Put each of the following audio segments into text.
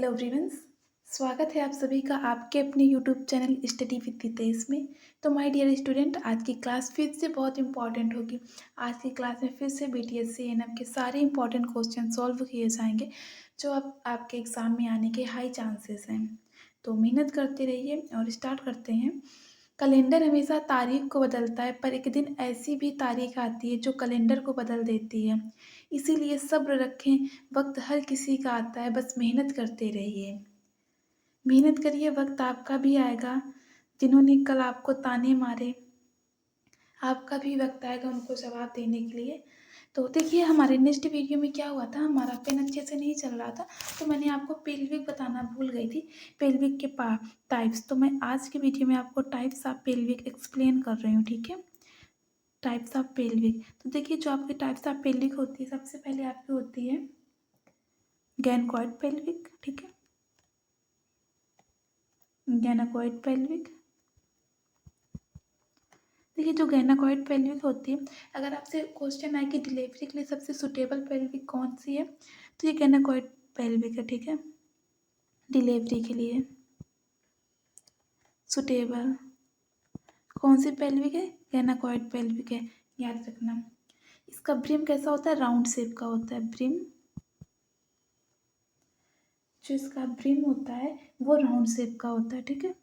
Hello everyone, स्वागत है आप सभी का आपके अपने YouTube channel study with Hitesh में। तो माय डियर स्टूडेंट, आज की क्लास फिर से बहुत इंपॉर्टेंट होगी। आज की क्लास में फिर से बीटीएससी एएनएम के सारे इंपॉर्टेंट क्वेश्चन सॉल्व किए जाएंगे जो आपके एग्ज़ाम में आने के हाई चांसेस हैं। तो मेहनत करते रहिए और स्टार्ट करते हैं। कैलेंडर हमेशा तारीख को बदलता है, पर एक दिन ऐसी भी तारीख आती है जो कैलेंडर को बदल देती है। इसीलिए सब्र रखें, वक्त हर किसी का आता है, बस मेहनत करते रहिए। मेहनत करिए, वक्त आपका भी आएगा। जिन्होंने कल आपको ताने मारे, आपका भी वक्त आएगा उनको जवाब देने के लिए। तो देखिए, हमारे नेक्स्ट वीडियो में क्या हुआ था, हमारा पेन अच्छे से नहीं चल रहा था, तो मैंने आपको पेल्विक बताना भूल गई थी। पेल्विक के टाइप्स, तो मैं आज के वीडियो में आपको टाइप्स ऑफ पेल्विक एक्सप्लेन कर रही हूँ, ठीक है। टाइप्स ऑफ पेल्विक, तो देखिए जो आपकी टाइप्स ऑफ पेल्विक होती है, सबसे पहले आपकी होती है गैनकॉइड पेल्विक, ठीक है, गैनाकॉइड पेल्विक। देखिए जो गैनाकॉइड पेल्विक होती है, अगर आपसे क्वेश्चन आए कि डिलीवरी के लिए सबसे सुटेबल पेल्विक कौन सी है, तो ये गैनाकॉइड पेल्विक है, ठीक है। डिलीवरी के लिए सुटेबल कौन सी पेल्विक है, गैनाकॉइड पेल्विक है, याद रखना। इसका ब्रिम कैसा होता है, राउंड शेप का होता है ब्रिम। जो इसका ब्रिम होता है वो राउंड शेप का होता है, ठीक है,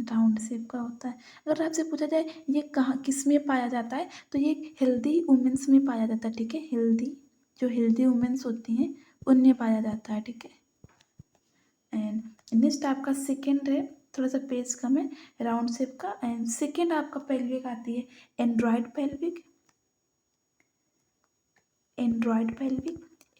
राउंड शेप का होता है। अगर आपसे पूछा जाए ये कहाँ किस में पाया जाता है, तो ये हेल्दी वुमेंस में पाया जाता है, ठीक है। जो हेल्दी वुमेंस होती हैं उनमें पाया जाता है, ठीक है। एंड नेक्स्ट आपका सेकेंड है, थोड़ा सा पेज कम है, राउंड शेप का। एंड सेकेंड आपका पेल्विक आती है एंड्रॉयड पेल्विक।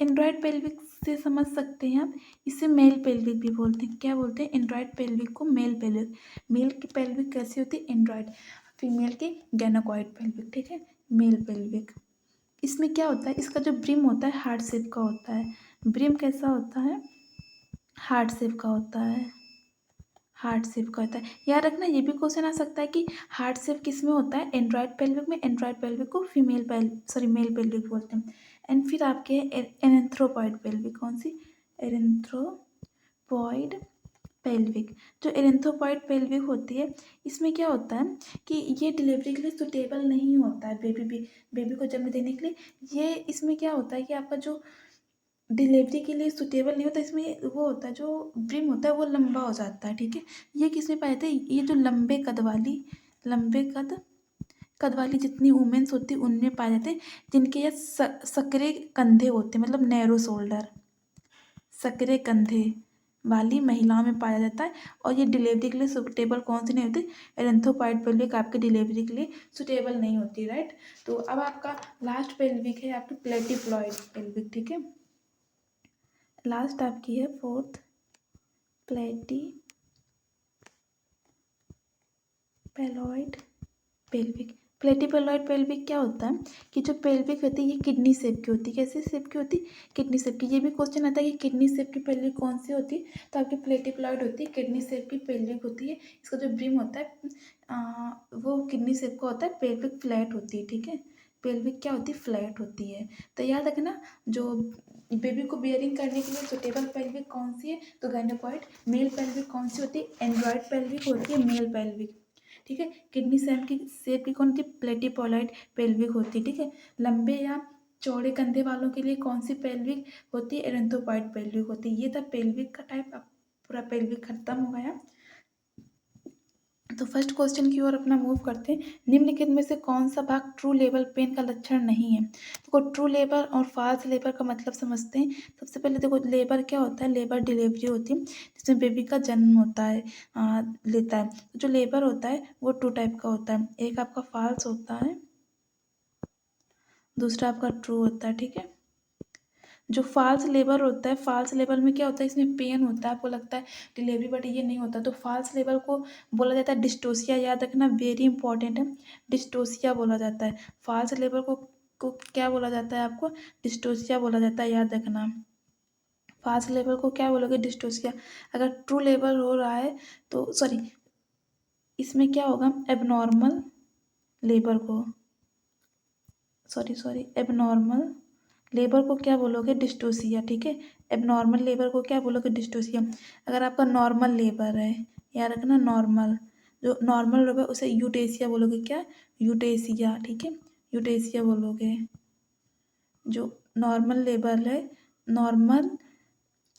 एंड्रॉयड पेल्विक से समझ सकते हैं आप, इसे मेल पेल्विक भी बोलते हैं। क्या बोलते हैं, एंड्रॉयड पेल्विक को मेल पेल्विक। मेल की पेल्विक कैसी होती है, एंड्रॉयड। फीमेल की गैनाकॉइड पेल्विक, ठीक है, मेल पेल्विक। इसमें क्या होता है, इसका जो ब्रिम होता है हार्ट शेप का होता है। ब्रिम कैसा होता है, हार्ट शेप का होता है, हार्ट शेप का होता है। याद रखना, ये भी क्वेश्चन आ सकता है कि हार्ट शेप किस में होता है, एंड्रॉयड पेल्विक में। एंड्रॉयड पेल्विक को मेल पेल्विक बोलते हैं। एंड फिर आपके एरेंथ्रोपॉइड पेल्विक, कौन सी, एरेंथ्रोपॉइड पेल्विक। जो एरेंथ्रोपॉइड पेल्विक होती है, इसमें क्या होता है कि ये डिलीवरी के लिए सुटेबल नहीं होता है, बेबी को जन्म देने के लिए। ये इसमें क्या होता है कि आपका जो डिलीवरी के लिए सुटेबल नहीं होता, इसमें वो होता है जो ब्रिम होता है वो लंबा हो जाता है, ठीक है। ये किस में पाए जाते हैं, ये जो लंबे कद वाली जितनी वुमेन्स होती है उनमें पाए जाते हैं, जिनके ये सकरे कंधे होते हैं, मतलब नैरो शोल्डर, सकरे कंधे वाली महिलाओं में पाया जाता है। और ये डिलीवरी के लिए सुटेबल कौन सी नहीं होती, एरेंथ्रोपॉइड पेल्विक आपके डिलीवरी के लिए सुटेबल नहीं होती, राइट। तो अब आपका लास्ट पेल्विक है आपकी प्लेटिप्लॉइड पेल्विक, ठीक है। लास्ट आपकी है fourth platypelloid pelvic. Platypelloid pelvic क्या होता है कि जो पेल्विक होती है ये किडनी शेप की होती है। कैसे शेप की होती है, किडनी शेप की। ये भी क्वेश्चन आता है कि किडनी शेप की पेल्विक कौन सी होती है, तो आपकी प्लेटिपेलॉइड होती है, किडनी शेप की पेल्विक होती है। इसका जो ब्रिम होता है वो किडनी शेप का होता है। पेल्विक फ्लैट होती है, ठीक है, पेल्विक क्या होती है, फ्लैट होती है। तो याद रखना, जो बेबी को बियरिंग करने के लिए सुटेबल पेल्विक कौन सी है, तो गायनोकॉइड। मेल पेल्विक कौन सी होती है, एंड्रॉयड पेल्विक होती है, मेल पेल्विक, ठीक है। किडनी शेप की कौन होती है, प्लेटिपोलॉइड पेल्विक होती है, ठीक है। लंबे या चौड़े कंधे वालों के लिए कौन सी पेल्विक होती है, एरेंथ्रोपॉइड पेल्विक होती है। ये था पेल्विक का टाइप। अब पूरा पेल्विक खत्म हो गया। तो फर्स्ट क्वेश्चन की ओर अपना मूव करते हैं। निम्नलिखित में से कौन सा भाग ट्रू लेबर पेन का लक्षण नहीं है। देखो ट्रू लेबर और फॉल्स लेबर का मतलब समझते हैं। सबसे पहले देखो लेबर क्या होता है, लेबर डिलीवरी होती है जिसमें बेबी का जन्म होता है, लेता है। तो जो लेबर होता है वो टू टाइप का होता है, एक आपका फॉल्स होता है, दूसरा आपका ट्रू होता है, ठीक है। जो फॉल्स लेबर होता है, फॉल्स लेबर में क्या होता है, इसमें पेन होता है, आपको लगता है डिलीवरी, बट ये नहीं होता। तो फॉल्स लेबर को बोला जाता है डिस्टोसिया। याद रखना, वेरी इंपॉर्टेंट है, डिस्टोसिया बोला जाता है। फॉल्स लेबर को क्या बोला जाता है, आपको डिस्टोसिया बोला जाता है, याद रखना। फॉल्स लेबर को क्या बोलोगे, डिस्टोसिया। अगर ट्रू लेबर हो रहा है तो सॉरी, इसमें क्या होगा, एबनॉर्मल लेबर को, एबनॉर्मल लेबर को क्या बोलोगे? डिस्टोसिया, ठीक है। एबनॉर्मल लेबर को क्या बोलोगे? डिस्टोसिया। अगर आपका नॉर्मल लेबर है, याद रखना नॉर्मल, जो नॉर्मल लेबर उसे यूटेसिया बोलोगे। क्या? यूटेसिया, ठीक है, यूटेसिया बोलोगे। जो नॉर्मल लेबर है, नॉर्मल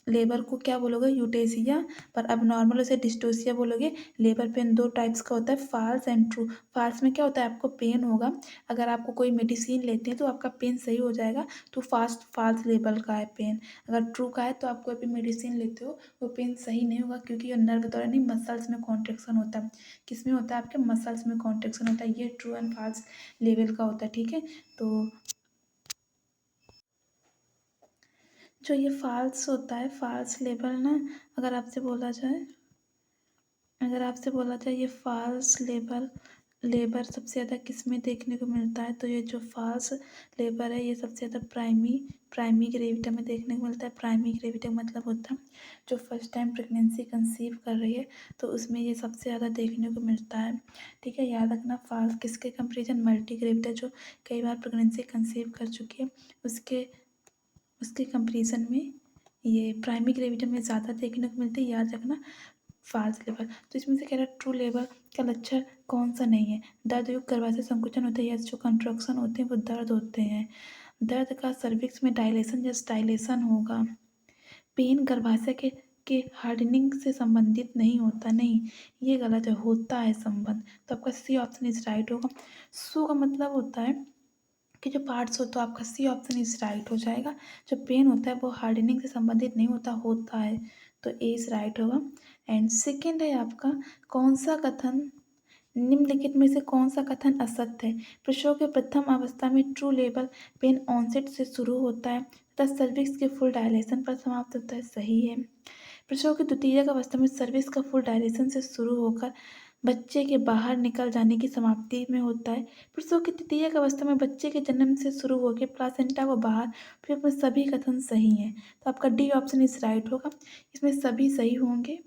लेबर को क्या बोलोगे? यूटेसिया। पर अब नॉर्मल उसे डिस्टोसिया बोलोगे। लेबर पेन दो टाइप्स का होता है, फॉल्स एंड ट्रू। फॉल्स में क्या होता है? आपको पेन होगा, अगर आपको कोई मेडिसिन लेते हैं तो आपका पेन सही हो जाएगा, तो फॉल्स लेबर का है पेन। अगर ट्रू का है तो आप कोई भी मेडिसिन लेते हो वो पेन सही नहीं होगा, क्योंकि ये नर्व द्वारा नहीं, मसल्स में कॉन्ट्रेक्शन होता है। किस में होता है? आपके मसल्स में कॉन्ट्रेक्शन होता है। ये ट्रू एंड फॉल्स लेवल का होता है, ठीक है। तो जो ये फॉल्स होता है, फॉल्स लेबल ना, अगर आपसे बोला जाए, अगर आपसे बोला जाए ये फॉल्स लेबर सबसे ज़्यादा किस में देखने को मिलता है, तो ये जो फॉल्स लेबर है ये सबसे ज़्यादा प्राइमी ग्रेविटा में देखने को मिलता है। प्राइमी ग्रेविटा मतलब होता है जो फर्स्ट टाइम प्रेगनेंसी कंसीव कर रही है, तो उसमें ये सबसे ज़्यादा देखने को मिलता है, ठीक है। याद रखना फॉल्स किसके कंपेरिजन? मल्टी ग्रेविटा, जो कई बार प्रेगनेंसी कंसीव कर चुकी है, उसके उसके कंपेरिजन में ये प्राइमरी ग्रेविटी में ज़्यादा देखने को मिलती है। याद रखना फॉल्स लेबर। तो इसमें से कह रहा है ट्रू लेबर का लक्षण कौन सा नहीं है? दर्द युक्त गर्भाशय संकुचन होता है, या जो कंट्रक्शन होते हैं वो दर्द होते हैं। दर्द का सर्विक्स में डायलेशन या स्टाइलेशन होगा। पेन गर्भाशय के हार्डनिंग से संबंधित नहीं होता, नहीं, ये गलत है, होता है संबंध। तो आपका सी ऑप्शन इज राइट होगा। सो का मतलब होता है कि जो पार्ट्स हो, तो आपका सी ऑप्शन इज राइट हो जाएगा। जो पेन होता है वो हार्डनिंग से संबंधित नहीं होता, होता है, तो ए इज राइट होगा। एंड सेकेंड है आपका, कौन सा कथन निम्नलिखित में से कौन सा कथन असत्य है? प्रसव के प्रथम अवस्था में ट्रू लेबर पेन ऑनसेट से शुरू होता है तथा सर्विक्स के फुल डायलेशन पर समाप्त होता है, सही है। प्रसव की द्वितीयक अवस्था में सर्विक्स का फुल डायलेशन से शुरू होकर बच्चे के बाहर निकल जाने की समाप्ति में होता है। प्रसव की तृतीयक अवस्था में बच्चे के जन्म से शुरू होकर प्लासेंटा को बाहर, फिर में सभी कथन सही हैं, तो आपका डी ऑप्शन इस राइट होगा। इसमें सभी सही होंगे,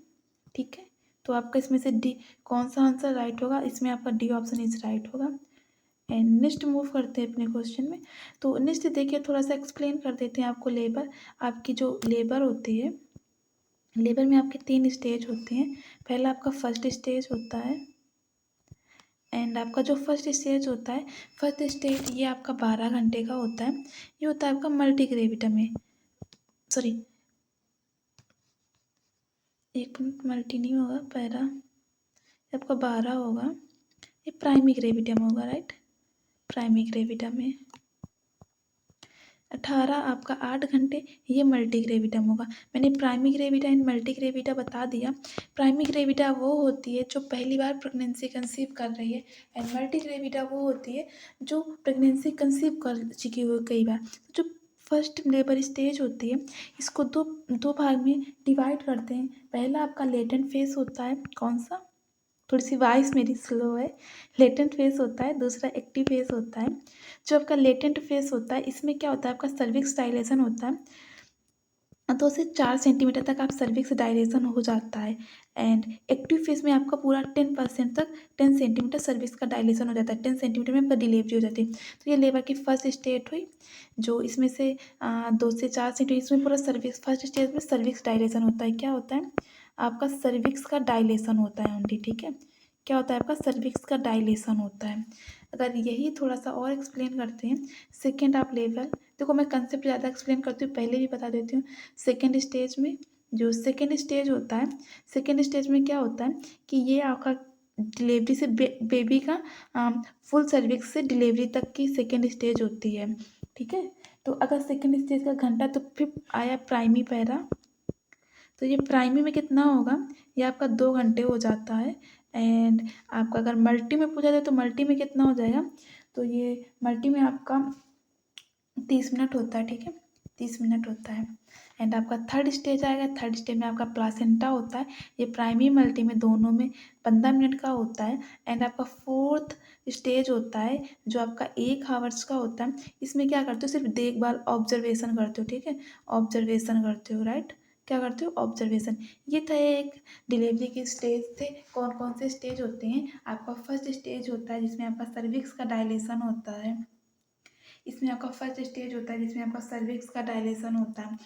ठीक है। तो आपका इसमें से डी कौन सा आंसर राइट होगा? इसमें आपका डी ऑप्शन इज राइट होगा। एंड नेक्स्ट मूव करते हैं अपने क्वेश्चन में। तो नेक्स्ट देखिए, थोड़ा सा एक्सप्लेन कर देते हैं आपको। लेबर, आपकी जो लेबर होती है, लेबर में आपके 3 स्टेज होते हैं। पहला आपका फर्स्ट स्टेज होता है, एंड आपका जो फर्स्ट स्टेज होता है, फर्स्ट स्टेज ये आपका 12 घंटे का होता है। ये होता है आपका मल्टी ग्रेविटा में, सॉरी 1 मिनट, मल्टी नहीं होगा, पैरा आपका 12 होगा, ये प्राइमी ग्रेविटा में होगा, राइट। प्राइमी ग्रेविटा में 18 आपका 8 घंटे, ये मल्टी ग्रेविटा में होगा। मैंने प्राइमी ग्रेविटा एंड मल्टी ग्रेविटा बता दिया। प्राइमी ग्रेविटा वो होती है जो पहली बार प्रेगनेंसी कंसीव कर रही है, एंड मल्टी ग्रेविटा वो होती है जो प्रेगनेंसी कंसीव कर चुकी हुई कई बार। जो फर्स्ट लेबर स्टेज होती है, इसको दो दो भाग में डिवाइड करते हैं। पहला आपका लेटेंट फेस होता है, कौन सा? थोड़ी सी वॉइस मेरी स्लो है। लेटेंट फेस होता है, दूसरा एक्टिव फेस होता है। जो आपका लेटेंट फेस होता है, इसमें क्या होता है? आपका सर्विक्स डायलेशन होता है, 2 से 4 सेंटीमीटर तक आप सर्विक्स डायलेशन हो जाता है। एंड एक्टिव फेस में आपका पूरा 10% तक 10 सेंटीमीटर सर्विक्स का डायलेशन हो जाता है। 10 सेंटीमीटर में आपका डिलीवरी हो जाती है। तो ये लेबर की फर्स्ट स्टेज हुई, जो इसमें से 2 से 4 सेंटीमीटर, इसमें पूरा सर्विक्स, फर्स्ट स्टेज में सर्विक्स डायलेशन होता है। क्या होता है? आपका सर्विक्स का डायलेशन होता है ओनली, ठीक है। क्या होता है? आपका सर्विक्स का डायलेशन होता है। अगर यही थोड़ा सा और एक्सप्लेन करते हैं, सेकेंड आप लेवल, देखो मैं कंसेप्ट ज़्यादा एक्सप्लेन करती हूँ, पहले भी बता देती हूँ। सेकेंड स्टेज में, जो सेकेंड स्टेज होता है, सेकेंड स्टेज में क्या होता है कि ये आपका डिलीवरी से बेबी का फुल सर्विक्स से डिलीवरी तक की सेकेंड स्टेज होती है, ठीक है। तो अगर सेकेंड स्टेज का घंटा, तो फिर आया प्राइमी पैरा, तो ये प्राइमी में कितना होगा? ये आपका 2 घंटे हो जाता है। एंड आपका अगर मल्टी में पूछा जाए तो मल्टी में कितना हो जाएगा? तो ये मल्टी में आपका 30 मिनट होता है, ठीक है, 30 मिनट होता है। एंड आपका थर्ड स्टेज आएगा, थर्ड स्टेज में आपका प्लासेंटा होता है। ये प्राइमरी मल्टी में दोनों में 15 मिनट का होता है। एंड आपका फोर्थ स्टेज होता है जो आपका 1 आवर्स का होता है। इसमें क्या करते हो? सिर्फ देखभाल, ऑब्जर्वेशन करते हो, ठीक है, ऑब्जर्वेशन करते हो, राइट। क्या करते हो? ऑब्जर्वेशन। ये था एक डिलीवरी के स्टेज थे। कौन कौन से स्टेज होते हैं? आपका फर्स्ट स्टेज होता है जिसमें आपका सर्विक्स का डायलेशन होता है। इसमें आपका फर्स्ट स्टेज होता है जिसमें आपका सर्विक्स का डायलेशन होता है,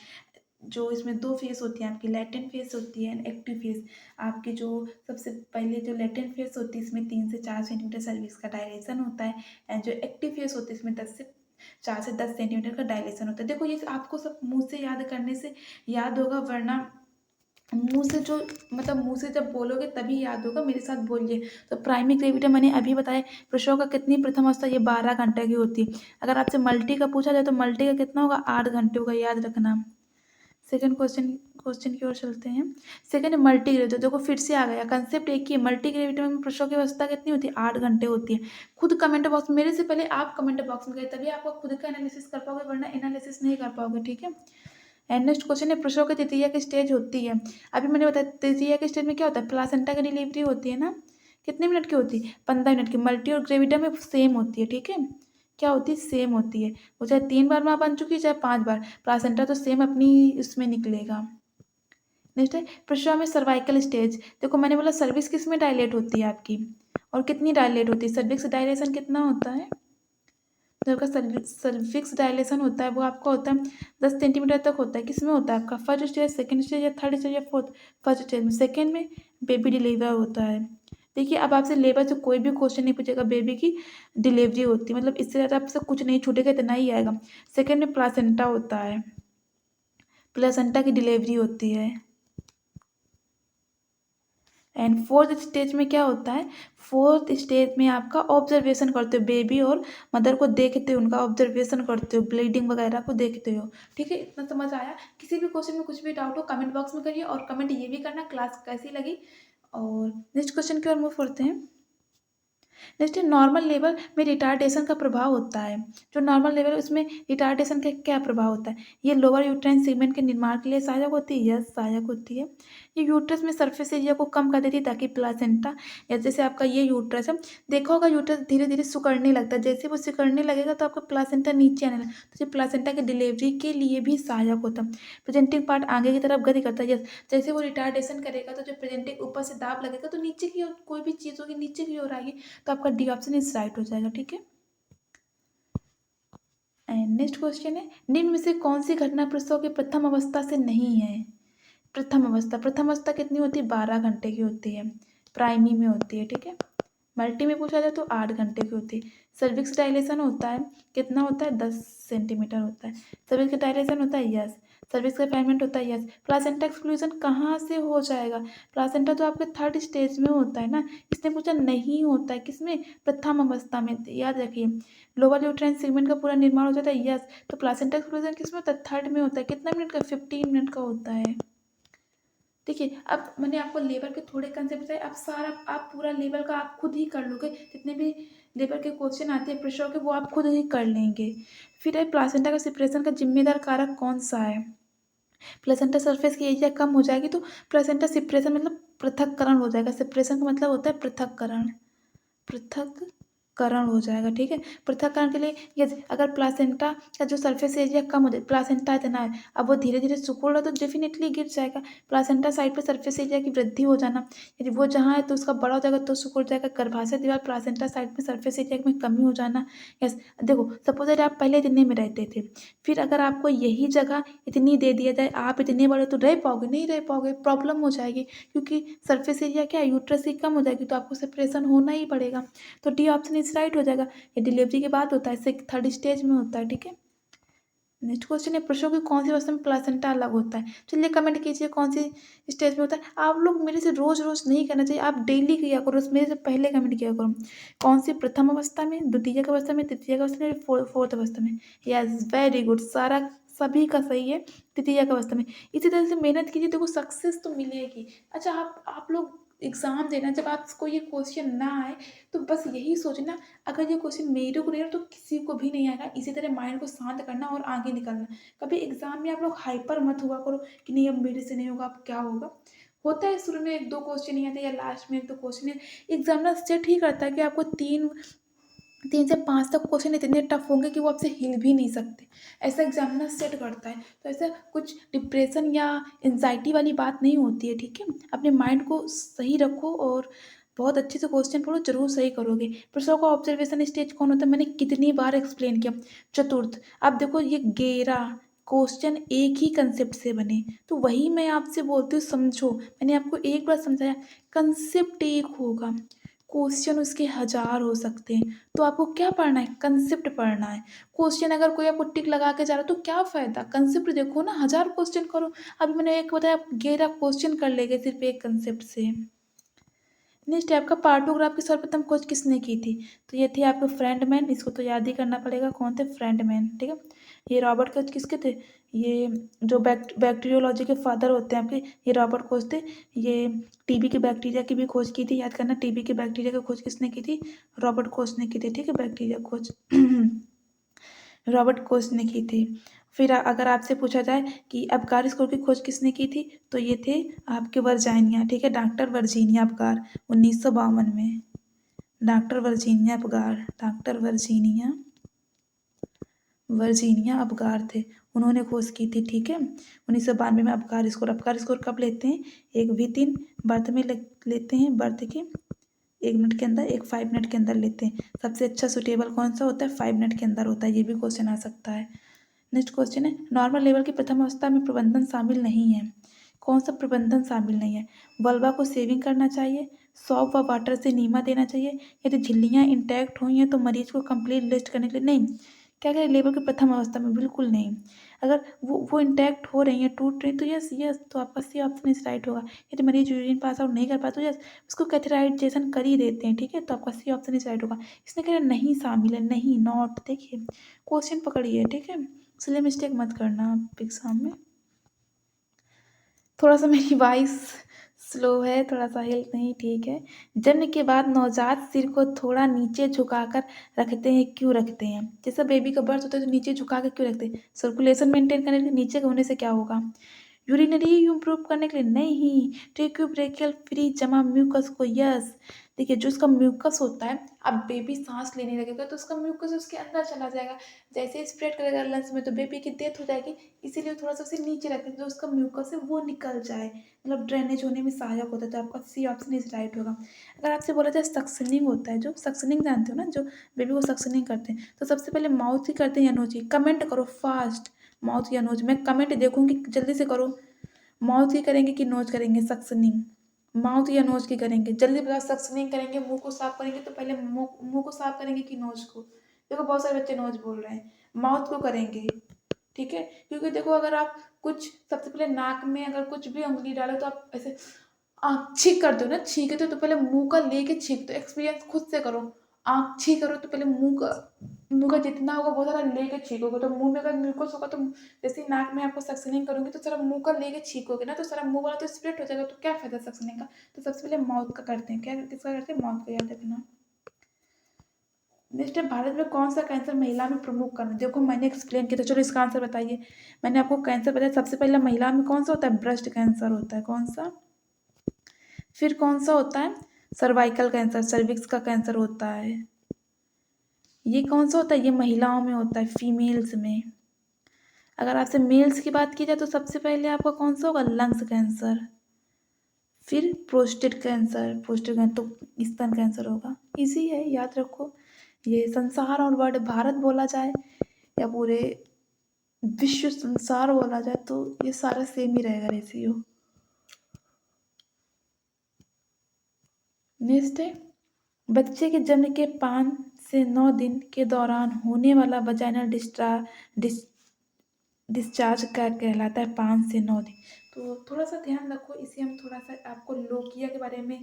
जो इसमें दो फेस होती हैं आपकी, लैटेंट फेस होती है एंड एक्टिव फेस। आपकी जो सबसे पहले जो लैटेंट फेस होती है इसमें 3 से 4 सेंटीमीटर सर्विक्स का डायलेशन होता है, एंड जो एक्टिव फेस होती है इसमें 4 से 10 सेंटीमीटर का डायलेशन होता है। देखो ये आपको सब मुंह से याद करने से याद होगा, वरना मुंह से जो मतलब मुंह से जब बोलोगे तभी याद होगा, मेरे साथ बोलिए। तो प्राइमरी ग्रेविटी मैंने अभी बताया, प्रसव का कितनी प्रथम अवस्था, ये 12 घंटे की होती है। अगर आपसे मल्टी का पूछा जाए तो मल्टी का कितना होगा, 8 घंटे होगा, याद रखना। सेकंड क्वेश्चन क्वेश्चन की ओर चलते हैं। सेकंड मल्टी ग्रेविटी, देखो फिर से आ गया कंसेप्ट एक ही है। मल्टी ग्रेविटी में प्रसव की अवस्था कितनी होती है, 8 घंटे होती है। खुद कमेंट बॉक्स, मेरे से पहले आप कमेंट बॉक्स में गए तभी आपको खुद का एनालिसिस कर पाओगे, वरना एनालिसिस नहीं कर पाओगे, ठीक है। एंड नेक्स्ट क्वेश्चन है, प्रसव की तृतीया की स्टेज होती है। अभी मैंने बताया तृतीया की स्टेज में क्या होता है, प्लासेंटा की डिलीवरी होती है ना, कितने मिनट की होती है, 15 मिनट की। मल्टी और ग्रेविटा में सेम होती है, ठीक है, क्या होती है, सेम होती है। वो चाहे 3 बार माँ बन चुकी है चाहे 5 बार, प्लासेंटा तो सेम अपनी उसमें निकलेगा। नेक्स्ट है प्रसव में सर्वाइकल स्टेज। देखो मैंने बोला सर्विक्स किस में डायलेट होती है आपकी, और कितनी डायलेट होती है, सर्विक्स डायलेशन कितना होता है, जो आपका सर्विक्स डायलेशन होता है वो आपका होता है 10 सेंटीमीटर तक होता है। किस में होता है आपका, फर्स्ट स्टेज, सेकंड स्टेज या थर्ड स्टेज या फोर्थ। फर्स्ट स्टेज में, सेकंड में बेबी डिलीवर होता है। देखिए अब आपसे लेबर से कोई भी क्वेश्चन नहीं पूछेगा, बेबी की डिलीवरी होती है, मतलब इससे ज़्यादा आपसे कुछ नहीं छूटेगा, इतना ही आएगा। सेकंड में प्लासेंटा होता है, प्लासेंटा की डिलीवरी होती है। एंड फोर्थ स्टेज में क्या होता है, फोर्थ स्टेज में आपका ऑब्जर्वेशन करते हो, बेबी और मदर को देखते हो, उनका ऑब्जर्वेशन करते हो, ब्लीडिंग वगैरह को देखते हो, ठीक है। इतना समझ आया। किसी भी क्वेश्चन में कुछ भी डाउट हो कमेंट बॉक्स में करिए, और कमेंट ये भी करना क्लास कैसी लगी। और नेक्स्ट क्वेश्चन की ओर मूव करते हैं। नेक्स्ट है नॉर्मल लेवल में रिटार्डेशन का प्रभाव होता है। जो नॉर्मल लेवल उसमें रिटार्डेशन का क्या प्रभाव होता है, ये लोअर यूट्राइन सेगमेंट के निर्माण के लिए सहायक होती है, यस सहायक होती है। ये यूट्रस में सरफेस एरिया को कम कर देती है ताकि प्लासेंटा, या जैसे आपका ये यूट्रस है, देखा होगा यूट्रस धीरे धीरे सिकुड़ने लगता है, जैसे वो सिकुड़ने लगेगा तो आपका प्लासेंटा नीचे आने लगेगा, तो ये प्लासेंटा की डिलीवरी के लिए भी सहायक होता है। प्रेजेंटिंग पार्ट आगे की तरफ गति करता है, यस, जैसे वो रिटार्डेशन करेगा तो जो प्रेजेंटिंग ऊपर से दाब लगेगा तो नीचे की ओर कोई भी चीज़ होगी नीचे की ओर आएगी, तो आपका डी ऑप्शन इज राइट हो जाएगा, ठीक है। एंड नेक्स्ट क्वेश्चन है, निम्न में से कौन सी घटना प्रसव की प्रथम अवस्था से नहीं है। प्रथम अवस्था कितनी होती है, 12 घंटे की होती है, प्राइमी में होती है, ठीक है। मल्टी में पूछा जाए तो 8 घंटे की होती है। सर्विक्स डायलेशन होता है, कितना होता है, 10 सेंटीमीटर होता है। सर्विक्स का डायलेशन होता है, यस। सर्विक्स का रिफाइनमेंट होता है, यस। प्लासेंटा एक्सक्लूजन कहाँ से हो जाएगा, प्लासेंटा तो आपके थर्ड स्टेज में होता है ना, इसने पूछा नहीं होता है, किसमें, प्रथम अवस्था में, याद रखिए। लोअर यूट्राइन सेगमेंट का पूरा निर्माण हो जाता है, यस। तो प्लासेंटा एक्सक्लूजन किसमें होता है, थर्ड में होता है, कितना मिनट का, 15 मिनट का होता है। देखिए अब मैंने आपको लेबर के थोड़े कंसेप्ट बताए, अब सारा आप पूरा लेबर का आप खुद ही कर लोगे, जितने भी लेबर के क्वेश्चन आते हैं प्रश्नों के वो आप खुद ही कर लेंगे। फिर है प्लासेंटा का सिपरेशन का जिम्मेदार कारक कौन सा है। प्लेसेंटा सरफेस की एरिया कम हो जाएगी तो प्लेसेंटा सिपरेशन मतलब पृथक्करण हो जाएगा। सिपरेशन का मतलब होता है पृथक्करण, पृथक्करण हो जाएगा, ठीक है। पृथक्करण के लिए ये अगर प्लासेंटा का जो सरफेस एरिया कम हो जाए, प्लासेंटा इतना है अब वो धीरे धीरे सिकुड़ रहा है तो डेफिनेटली गिर जाएगा। प्लासेंटा साइड पे सरफेस एरिया की वृद्धि हो जाना, यदि वो जहाँ है तो उसका बड़ा हो जाएगा तो सिकुड़ जाएगा। गर्भाशय दीवार प्लासेंटा साइड में सरफेस एरिया में कमी हो जाना, यस। देखो सपोज यदि आप पहले इतने में रहते थे, फिर अगर आपको यही जगह इतनी दे दिया जाए, आप इतने बड़े, तो रह पाओगे, नहीं रह पाओगे, प्रॉब्लम हो जाएगी, क्योंकि सरफेस एरिया क्या है, यूट्रस की कम हो जाएगी, तो आपको सेपरेशन होना ही पड़ेगा। तो डी ऑप्शन इज राइट हो जाएगा। ये डिलीवरी के बाद होता है, इसे थर्ड स्टेज में होता है, ठीक है। नेक्स्ट क्वेश्चन है, प्रसव की कौन सी अवस्था में प्लासेंटा अलग होता है। चलिए कमेंट कीजिए कौन सी स्टेज में होता है। आप लोग मेरे से रोज रोज नहीं करना चाहिए, आप डेली किया करो, मेरे से पहले कमेंट किया करो, कौन सी प्रथम अवस्था में, द्वितीय अवस्था में, तृतीय अवस्था में, फोर्थ अवस्था में। यस वेरी गुड, सारा सभी का सही है, तृतीय अवस्था में। इसी तरह से मेहनत कीजिए, देखो सक्सेस तो मिलेगी। अच्छा आप लोग एग्जाम देना, जब आपको ये क्वेश्चन ना आए तो बस यही सोचना, अगर ये क्वेश्चन मेरे को नहीं आया तो किसी को भी नहीं आएगा। इसी तरह माइंड को शांत करना और आगे निकलना। कभी एग्जाम में आप लोग हाइपर मत हुआ करो कि नहीं अब मेरे से नहीं होगा, अब क्या होगा। होता है शुरू में 1-2 क्वेश्चन नहीं आते, या लास्ट में 1-2 क्वेश्चन है, एग्जामिनर सेट ही करता है कि आपको 3 से 5 तक क्वेश्चन इतने टफ होंगे कि वो आपसे हिल भी नहीं सकते, ऐसा एग्जामिनर सेट करता है। तो ऐसा कुछ डिप्रेशन या एंजाइटी वाली बात नहीं होती है, ठीक है। अपने माइंड को सही रखो और बहुत अच्छे से क्वेश्चन पढ़ो, जरूर सही करोगे। प्रश्नों का ऑब्जर्वेशन स्टेज कौन होता है, मैंने कितनी बार एक्सप्लेन किया। चतुर्थ, अब देखो ये 11 क्वेश्चन एक ही कंसेप्ट से बने, तो वही मैं आपसे बोलती हूँ समझो। मैंने आपको एक बार समझाया, कंसेप्ट एक होगा, क्वेश्चन उसके 1000 हो सकते हैं, तो आपको क्या पढ़ना है, कंसेप्ट पढ़ना है। क्वेश्चन अगर कोई आपको टिक लगा के जा रहा है तो क्या फायदा, कंसेप्ट देखो ना, 1000 क्वेश्चन करो। अभी मैंने एक बताया, आप 11 क्वेश्चन कर लेंगे सिर्फ एक कंसेप्ट से। नेक्स्ट है आपका पार्टोग्राफ की सर्वप्रथम खोज किसने की थी, तो ये थे आपके फ्रेंडमैन, इसको तो याद ही करना पड़ेगा कौन थे, फ्रेंडमैन, ठीक है। ये रॉबर्ट कोच किसके थे, ये जो बैक्टीरियोलॉजी के फादर होते हैं आपके, ये रॉबर्ट कोच थे। ये टीबी के बैक्टीरिया की भी खोज की थी, याद करना, टीबी के बैक्टीरिया की खोज किसने की थी, रॉबर्ट कोच ने की थी, ठीक है, बैक्टीरिया खोज रॉबर्ट कोच ने की थी। फिर अगर आपसे पूछा जाए कि अबकारी स्कोर की खोज किसने की थी, तो ये थे आपके वर्जीनिया, ठीक है, डॉक्टर वर्जीनिया अबकार, 1952 में। Doctor Virginia Abkar, doctor Virginia Abkar थे, उन्होंने खोज की थी, ठीक है, 1992 में। अबकार स्कोर कब लेते हैं, एक विदिन बर्थ में लेते हैं, बर्थ के 1 मिनट के अंदर, 5 मिनट के अंदर लेते हैं। सबसे अच्छा सुटेबल कौन सा होता है, 5 मिनट के अंदर होता है, ये भी क्वेश्चन आ सकता है। नेक्स्ट क्वेश्चन है, नॉर्मल लेवल की प्रथम अवस्था में प्रबंधन शामिल नहीं है, कौन सा प्रबंधन शामिल नहीं है, वल्वा को सेविंग करना चाहिए, सॉप व वाटर से नीमा देना चाहिए, यदि झिल्लियाँ इंटैक्ट हुई हैं तो मरीज को कंप्लीट रेस्ट करने के लिए नहीं, क्या करें, लेबर की प्रथम अवस्था में बिल्कुल नहीं। अगर वो इंटैक्ट हो रही है, टूट रही, तो यस यस, तो आपका सी ऑप्शन इस राइट होगा। यदि मरीज यूरिन पास आउट नहीं कर पाता तो यस, उसको कैथेटराइजेशन कर ही देते हैं, ठीक है, तो आपका सी ऑप्शन इस राइट होगा। इसने कहा नहीं शामिल है, नहीं, नॉट, देखिए क्वेश्चन पकड़िए, ठीक है, इसलिए मिस्टेक मत करना आप एग्जाम में। थोड़ा सा मेरी वॉइस स्लो है, थोड़ा सा हेल्थ नहीं ठीक है। जन्म के बाद नवजात सिर को थोड़ा नीचे झुकाकर रखते हैं, क्यों रखते हैं, जैसे बेबी का बर्थ होता है तो नीचे झुका कर क्यों रखते हैं, सर्कुलेशन मेंटेन करने के लिए, नीचे होने से क्या होगा, यूरिनरी इम्प्रूव करने के लिए नहीं, ट्रेक्यूब्रेकियल फ्री जमा म्यूकस को, यस। देखिए जो उसका म्यूकस होता है, अब बेबी सांस लेने लगेगा तो उसका म्यूकस उसके अंदर चला जाएगा, जैसे ही स्प्रेड करेगा लंग्स में तो बेबी की डेथ हो जाएगी, इसीलिए थोड़ा सा उसे नीचे रखते हैं, जो उसका म्यूकस है वो निकल जाए, मतलब ड्रेनेज होने में सहायक होता है, तो आपका सी ऑप्शन इज राइट होगा। अगर आपसे बोला जाए सक्शनिंग होता है, जो सक्शनिंग जानते हो ना, जो बेबी को सक्शनिंग करते हैं, तो सबसे पहले माउथ ही करते हैं या नोज ही, कमेंट करो फास्ट, माउथ या नोज, मैं कमेंट देखूंगी, जल्दी से करो। माउथ की करेंगे कि नोज करेंगे सक्शनिंग, माउथ या नोज की करेंगे, जल्दी बताओ, सक्शनिंग करेंगे, मुंह को साफ करेंगे, तो पहले मुंह को साफ करेंगे कि नोज को, देखो बहुत सारे बच्चे नोज बोल रहे हैं, माउथ को करेंगे, ठीक है, क्योंकि देखो अगर आप कुछ सबसे पहले नाक में अगर कुछ भी उंगली डालो तो आप ऐसे आँख छींक करते हो ना, छींकते हो तो पहले मुंह का लेके छींकते हो, एक्सपीरियंस खुद से करो, आँख छींक करो तो पहले मुंह का जितना होगा बहुत सारा लेके छींकोगे, तो मुंह में अगर म्यूकस होगा तो जैसे ही नाक में आपको सक्शनिंग करोगे तो सारा मुंह का लेके छींकोगे ना, तो सारा मुंह वाला तो स्प्रेड हो जाएगा, तो क्या फायदा सक्शनिंग का, तो सबसे पहले माउथ का करते हैं, क्या किसका करते हैं, माउथ का, याद रखना। नेक्स्ट है, भारत में कौन सा कैंसर महिला में प्रमुख कारण, देखो मैंने एक्सप्लेन किया था, चलो इसका आंसर बताइए। मैंने आपको कैंसर बताया, सबसे पहले महिला में कौन सा होता है, ब्रेस्ट कैंसर होता है, कौन सा, फिर कौन सा होता है, सर्वाइकल कैंसर, सर्विक्स का कैंसर होता है, ये कौन सा होता है, ये महिलाओं में होता है, फीमेल्स में। अगर आपसे मेल्स की बात की जाए तो सबसे पहले आपका कौन सा होगा, लंग्स कैंसर, फिर प्रोस्टेट कैंसर तो स्तन कैंसर होगा, इजी है, याद रखो। ये संसार और वर्ड भारत बोला जाए या पूरे विश्व संसार बोला जाए तो ये सारा सेम ही रहेगा, रेशियो। नेक्स्ट है, बच्चे के जन्म के 5 से 9 दिन के दौरान होने वाला वजाइनल डिस्चार्ज क्या कहलाता है, 5 से 9 दिन, तो थोड़ा सा ध्यान रखो, इसे हम थोड़ा सा आपको लोकिया के बारे में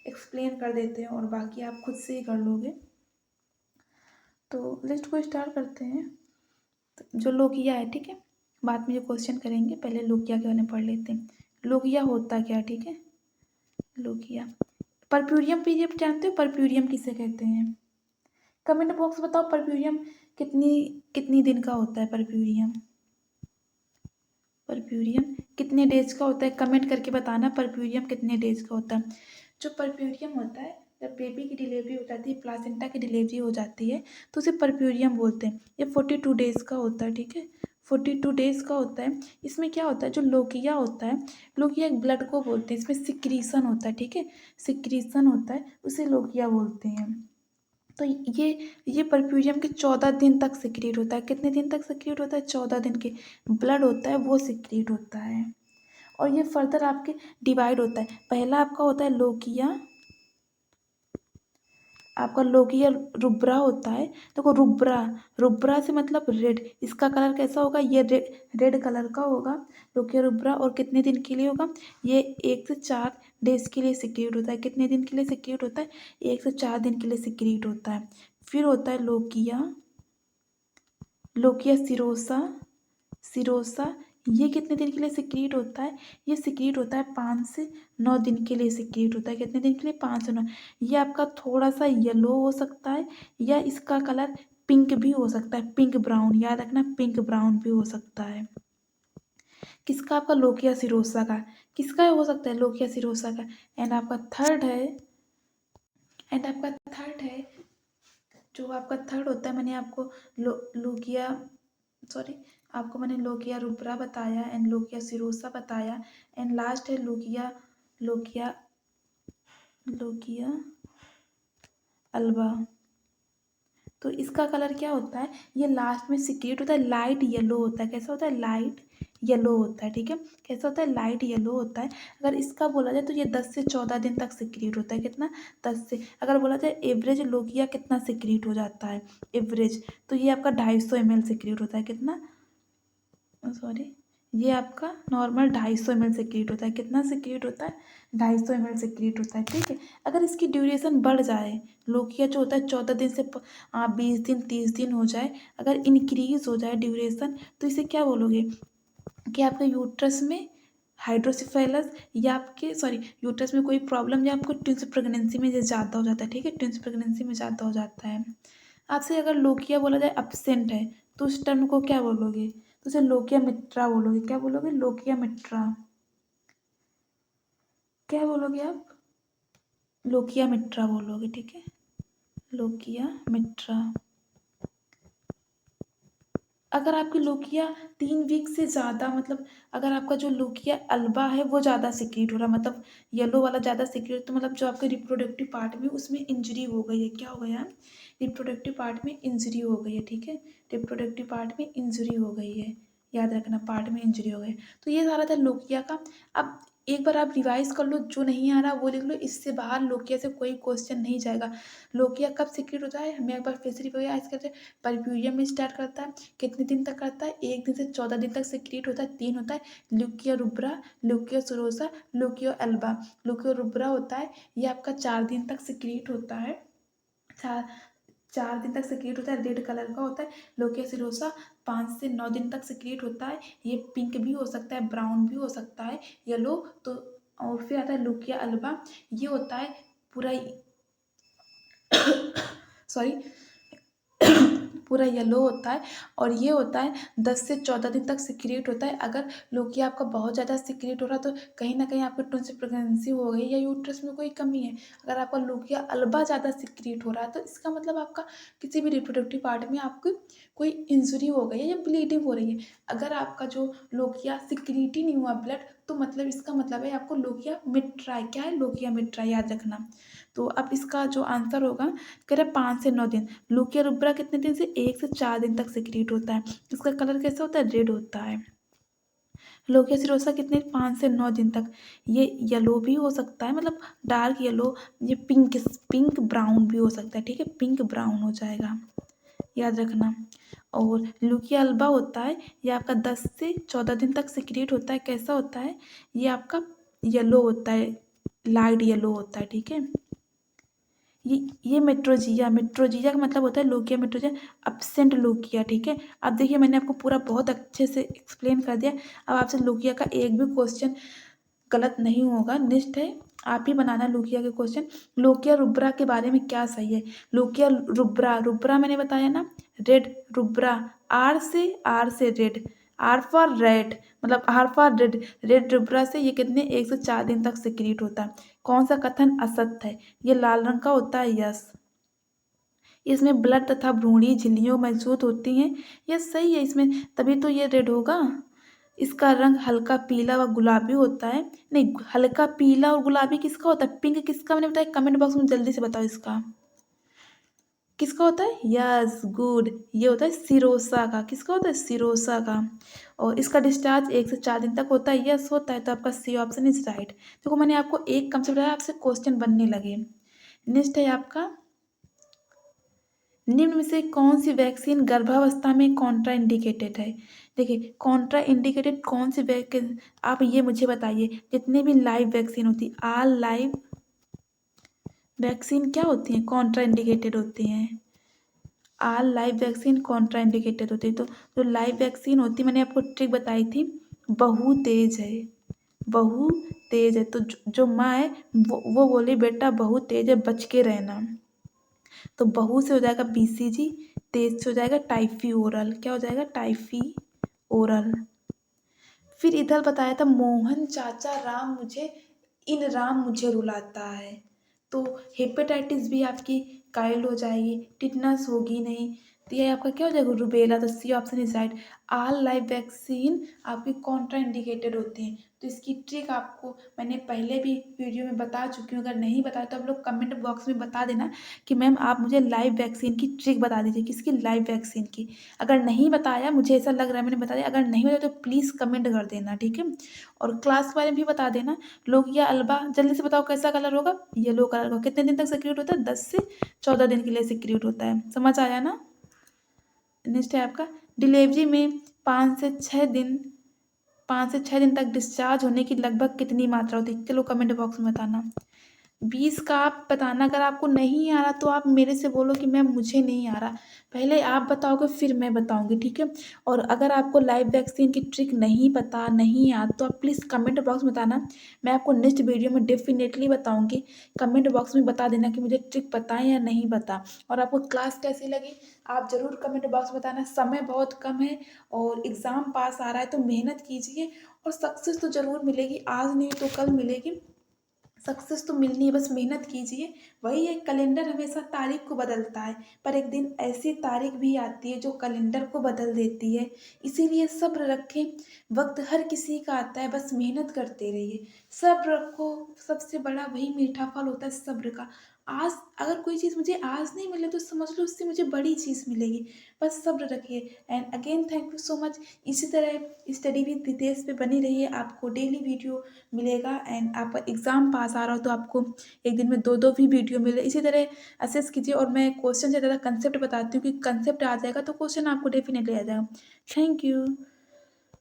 एक्सप्लेन कर देते हैं और बाकी आप खुद से ही कर लोगे। तो लिस्ट को स्टार्ट करते हैं, तो जो लोकिया है, ठीक है, बाद में जो क्वेश्चन करेंगे, पहले लोकिया के बारे में पढ़ लेते हैं। लोकिया होता क्या, ठीक है, लोकिया, परप्यूरियम पीरियड जानते हो, परप्यूरियम किसे कहते हैं, कमेंट बॉक्स बताओ, परप्यूरियम कितनी कितनी दिन का होता है, परप्यूरियम, परप्यूरियम कितने डेज का होता है, कमेंट करके बताना, परप्यूरियम कितने डेज का होता है। जो परप्यूरियम होता है, जब बेबी की डिलीवरी हो जाती है, प्लासेंटा की डिलीवरी हो जाती है, तो उसे परप्यूरियम बोलते हैं, ये 42 डेज का होता है, ठीक है, 42 डेज का होता है। इसमें क्या होता है, जो लोकिया होता है, लोकिया एक ब्लड को बोलते हैं, इसमें सिक्रीशन होता है, ठीक है, सिक्रीशन होता है, उसे लोकिया बोलते हैं। तो ये परफ्यूजन के 14 दिन तक सिक्रीट होता है। कितने दिन तक सिक्रीट होता है? 14 दिन के। ब्लड होता है वो सिक्रीट होता है। और ये फर्दर आपके डिवाइड होता है। पहला आपका होता है लोकिया, आपका लोकिया रुब्रा होता है। देखो रुब्रा, रुब्रा से मतलब रेड, इसका कलर कैसा होगा? ये रेड कलर का होगा लोकिया रुब्रा। और कितने दिन के लिए होगा? ये 1 से 4 डेज के लिए सिक्रीट होता है। कितने दिन के लिए सिक्रीट होता है? 1 से 4 दिन के लिए सिक्रीट होता है। फिर होता है लोकिया, लोकिया सिरोसा, सिरोसा, ये कितने दिन के लिए सिक्रीट होता है? ये सिक्रीट होता है 5 से 9 दिन के लिए सिक्रीट होता है। कितने दिन के लिए? 5 से 9। ये आपका थोड़ा सा येलो हो सकता है या इसका कलर पिंक भी हो सकता है, पिंक ब्राउन, याद रखना पिंक ब्राउन भी हो सकता है। किसका? आपका लोकिया सिरोसा का। किसका हो सकता है? लोकिया सिरोसा का। एंड आपका थर्ड है, एंड आपका थर्ड है, जो आपका थर्ड होता है, मैंने आपको लोकिया, सॉरी, आपको मैंने लोकिया रुब्रा बताया एंड लोकिया सिरोसा बताया। एंड लास्ट है लोकिया, लोकिया, लोकिया अल्बा। तो इसका कलर क्या होता है? ये लास्ट में सिक्रीट होता है, लाइट येलो होता है। कैसा होता है? लाइट येलो होता है, ठीक है। कैसा होता है? लाइट येलो होता है। अगर इसका बोला जाए तो ये 10 से 14 दिन तक सिक्रीट होता है। कितना? 10 से। अगर बोला जाए एवरेज लोकिया कितना सिक्रीट हो जाता है, एवरेज, तो ये आपका 250 ml सिक्रीट होता है। कितना? सॉरी, ये आपका नॉर्मल 250 ml सिक्रीट होता है। कितना सिक्रीट होता है? 250 ml सिक्रीट होता है, ठीक है। अगर इसकी ड्यूरेशन बढ़ जाए, लोकिया जो होता है 14 दिन से 20 दिन 30 दिन हो जाए, अगर इंक्रीज हो जाए ड्यूरेशन, तो इसे क्या बोलोगे? कि आपके यूट्रस में हाइड्रोसिफेलस, या आपके सॉरी यूट्रस में कोई प्रॉब्लम, या आपको ट्विंस प्रेगनेंसी में ये ज़्यादा हो जाता है, ठीक है, ट्विंस प्रेगनेंसी में ज़्यादा हो जाता है। आपसे अगर लोकिया बोला जाए अपसेंट है, तो उस टर्म को क्या बोलोगे? तो उसे लोकिया मिट्रा बोलोगे। क्या बोलोगे? लोकिया मिट्रा। क्या बोलोगे आप? लोकिया मिट्रा बोलोगे, ठीक है, लोकिया मिट्रा। अगर आपकी लोकिया 3 वीक से ज़्यादा, मतलब अगर आपका जो लोकिया अल्बा है वो ज़्यादा सिक्रीट हो रहा, मतलब येलो वाला ज़्यादा सिक्रीट, तो मतलब जो आपके रिप्रोडक्टिव पार्ट में उसमें इंजरी हो गई है। क्या हो गया? रिप्रोडक्टिव पार्ट में इंजरी हो गई है, ठीक है, रिप्रोडक्टिव पार्ट में इंजरी हो गई है, याद रखना, पार्ट में इंजरी हो गई। तो ये सारा था लोकिया का। अब एक बार आप रिवाइज कर लो, जो नहीं आ रहा वो लिख लो, इससे बाहर लोकिया से कोई क्वेश्चन नहीं जाएगा। लोकिया कब सिक्रीट होता है, हमें एक बार फिर से रिवाइज करते हैं। परफ्यूजन में स्टार्ट करता है, कितने दिन तक करता है? 1 दिन से 14 दिन तक सिक्रीट होता है। 3 होता है, ल्यूकिया रुब्रा, ल्यूकिया सुरोसा, ल्यूकिया अल्बा। ल्यूकिया रुब्रा होता है, ये आपका 4 दिन तक सिक्रीट होता है, 4 दिन तक सिक्रीट होता है, रेड कलर का होता है। लोकिया सिरोसा 5 से 9 दिन तक सिक्रीट होता है, ये पिंक भी हो सकता है, ब्राउन भी हो सकता है, येलो तो। और फिर आता है लोकिया अल्बा, ये होता है पूरा सॉरी पूरा येलो होता है, और ये होता है 10 से 14 दिन तक सिक्रिएट होता है। अगर लोकिया आपका बहुत ज़्यादा सिक्रिएट हो रहा है तो कहीं ना कहीं आपको ट्विंस प्रेगनेंसी हो गई या यूट्रस में कोई कमी है। अगर आपका लोकिया अल्बा ज़्यादा सिक्रिएट हो रहा है तो इसका मतलब आपका किसी भी रिप्रोडक्टिव पार्ट में आपको कोई इंजरी हो गई है या ब्लीडिंग हो रही है। अगर आपका जो लोकिया सिक्रीट ही नहीं हुआ ब्लड, तो मतलब इसका मतलब है आपको लोकिया मिट्रा है। क्या है? लोकिया मिट्रा, याद रखना। तो अब इसका जो आंसर होगा, कह रहे 5 से 9 दिन। लुकिया रुब्रा कितने दिन से? 1 से 4 दिन तक सिक्रीट होता है। इसका कलर कैसा होता है? रेड होता है। लोकिया सिरोसा कितने? 5 से 9 दिन तक। ये येलो भी हो सकता है, मतलब डार्क येलो, ये पिंक पिंक ब्राउन भी हो सकता है, ठीक है, पिंक ब्राउन हो जाएगा, याद रखना। और लुकिया अल्बा होता है, ये आपका 10 से 14 दिन तक सिक्रीट होता है। कैसा होता है? ये आपका येलो होता है, लाइट येलो होता है, ठीक है। ये मेट्रोजिया, मेट्रोजिया का मतलब होता है लोकिया मेट्रोजिया, अब्सेंट लोकिया, ठीक है। अब देखिए मैंने आपको पूरा बहुत अच्छे से एक्सप्लेन कर दिया। अब आपसे लोकिया का एक भी क्वेश्चन गलत नहीं होगा। नेक्स्ट है, आप ही बनाना लोकिया के क्वेश्चन। लोकिया रुब्रा के बारे में क्या सही है? लोकिया रुब्रा, रुब्रा मैंने बताया ना, रेड रुब्रा, आर से रेड, आर फॉर रेड, मतलब R for red, red rubra से ये कितने? 1 से 4 दिन तक सिक्रीट होता है। कौन सा कथन असत्य है? ये लाल रंग का होता है, यस। इसमें ब्लड तथा भ्रूणी झिल्लियों मौजूद होती हैं। यह सही है इसमें, तभी तो ये रेड होगा। इसका रंग हल्का पीला व गुलाबी होता है। नहीं, हल्का पीला और गुलाबी किसका होता है? पिंक किसका? मैंने बताया, कमेंट बॉक्स में जल्दी से बताओ इसका किसका होता है। यस, गुड, ये होता है सिरोसा का। किसका होता है? सिरोसा का। और इसका डिस्चार्ज 1 से 4 दिन तक होता है। यस, होता है, तो आपका सी ऑप्शन इज राइट। देखो मैंने आपको एक कंसेप्ट बताया, आपसे क्वेश्चन बनने लगे। नेक्स्ट है आपका, निम्न में से कौन सी वैक्सीन गर्भावस्था में कॉन्ट्रा इंडिकेटेड है? देखिए, कॉन्ट्रा इंडिकेटेड कौन सी वैक्सीन, आप ये मुझे बताइए। जितने भी लाइव वैक्सीन होती, ऑल लाइव वैक्सीन क्या होती हैं? कॉन्ट्रा इंडिकेटेड होती हैं। All live vaccine Contra indicated होती है। तो जो लाइव वैक्सीन होती है, मैंने आपको ट्रिक बताई थी, बहु तेज है, बहु तेज है। तो जो माँ है वो बोली बेटा बहुत तेज है, बच के रहना। तो बहु से हो जाएगा बीसीजी, तेज से हो जाएगा टाइफी ओरल। क्या हो जाएगा? Typhi oral. फिर इधर बताया था, मोहन चाचा राम मुझे, इन राम मुझे रुलाता है। तो हेपेटाइटिस भी आपकी काइल्ड हो जाएगी, टिटनस होगी नहीं। तो ये आपका क्या हो जाएगा? रुबेला। तो C option is right. All live vaccine आपकी कॉन्ट्रा इंडिकेटेड होती हैं। तो इसकी ट्रिक आपको मैंने पहले भी वीडियो में बता चुकी हूँ। अगर नहीं बताया तो आप लोग कमेंट बॉक्स में बता देना कि मैम आप मुझे लाइव वैक्सीन की ट्रिक बता दीजिए। किसकी? लाइव वैक्सीन की। अगर नहीं बताया, मुझे ऐसा लग रहा है मैंने बता दिया, अगर नहीं बताया तो प्लीज़ कमेंट कर देना, ठीक है। और क्लास वाले भी बता देना। लोगिया अल्बा, जल्दी से बताओ कैसा कलर होगा? येलो कलर का। कितने दिन तक सिक्रीट होता है? 10 से 14 दिन के लिए सिक्रीट होता है। समझ आया ना? नेक्स्ट है आपका, डिलीवरी में 5 से 6 दिन 5 से 6 दिन तक डिस्चार्ज होने की लगभग कितनी मात्रा होती है? चलो कमेंट बॉक्स में बताना। 20 का आप बताना। अगर आपको नहीं आ रहा तो आप मेरे से बोलो कि मैम मुझे नहीं आ रहा। पहले आप बताओगे फिर मैं बताऊंगी, ठीक है। और अगर आपको लाइव वैक्सीन की ट्रिक नहीं पता, नहीं याद, तो आप प्लीज़ कमेंट बॉक्स में बताना। मैं आपको नेक्स्ट वीडियो में डेफिनेटली बताऊंगी। कमेंट बॉक्स में बता देना कि मुझे ट्रिक पता है या नहीं पता। और आपको क्लास कैसी लगी आप ज़रूर कमेंट बॉक्स में बताना। समय बहुत कम है और एग्ज़ाम पास आ रहा है, तो मेहनत कीजिए और सक्सेस तो ज़रूर मिलेगी। आज नहीं तो कल मिलेगी। सक्सेस तो मिलनी है, बस मेहनत कीजिए। वही है, कैलेंडर हमेशा तारीख को बदलता है, पर एक दिन ऐसी तारीख भी आती है जो कैलेंडर को बदल देती है। इसीलिए सब्र रखें। वक्त हर किसी का आता है, बस मेहनत करते रहिए। सब्र रखो, सबसे बड़ा वही मीठा फल होता है सब्र का। आज अगर कोई चीज़ मुझे आज नहीं मिले तो समझ लो उससे मुझे बड़ी चीज़ मिलेगी। बस सब्र रखिए। And again thank you so much. इसी तरह स्टडी विद रितेश पे बनी रहिए। आपको डेली वीडियो मिलेगा। एंड आपका एग्ज़ाम पास आ रहा हो तो आपको एक दिन में 2-2 भी वीडियो मिले। इसी तरह असेस कीजिए। और मैं क्वेश्चन से ज़्यादा कंसेप्ट बताती हूँ कि कंसेप्ट आ जाएगा तो क्वेश्चन आपको डेफिनेटली आ जाएगा। Thank you.